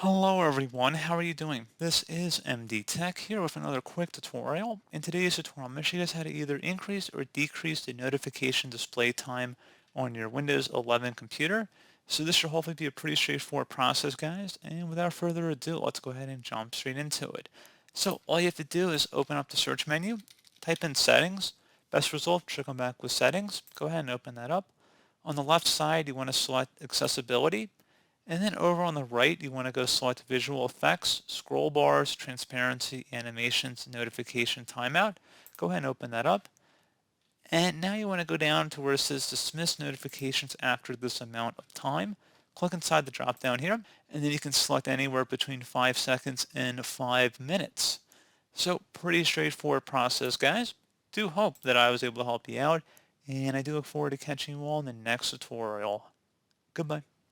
Hello everyone, how are you doing? This is MD Tech here with another quick tutorial. In today's tutorial, I'm going to show you guys how to either increase or decrease the notification display time on your Windows 11 computer. So this should hopefully be a pretty straightforward process, guys. And without further ado, let's go ahead and jump straight into it. So all you have to do is open up the search menu, type in settings. Best result should come back with settings. Go ahead and open that up. On the left side, you want to select accessibility. And then over on the right, you want to go select visual effects, scroll bars, transparency, animations, notification, timeout. Go ahead and open that up. And now you want to go down to where it says dismiss notifications after this amount of time. Click inside the drop down here, and then you can select anywhere between 5 seconds and 5 minutes. So pretty straightforward process, guys. Do hope that I was able to help you out, and I do look forward to catching you all in the next tutorial. Goodbye.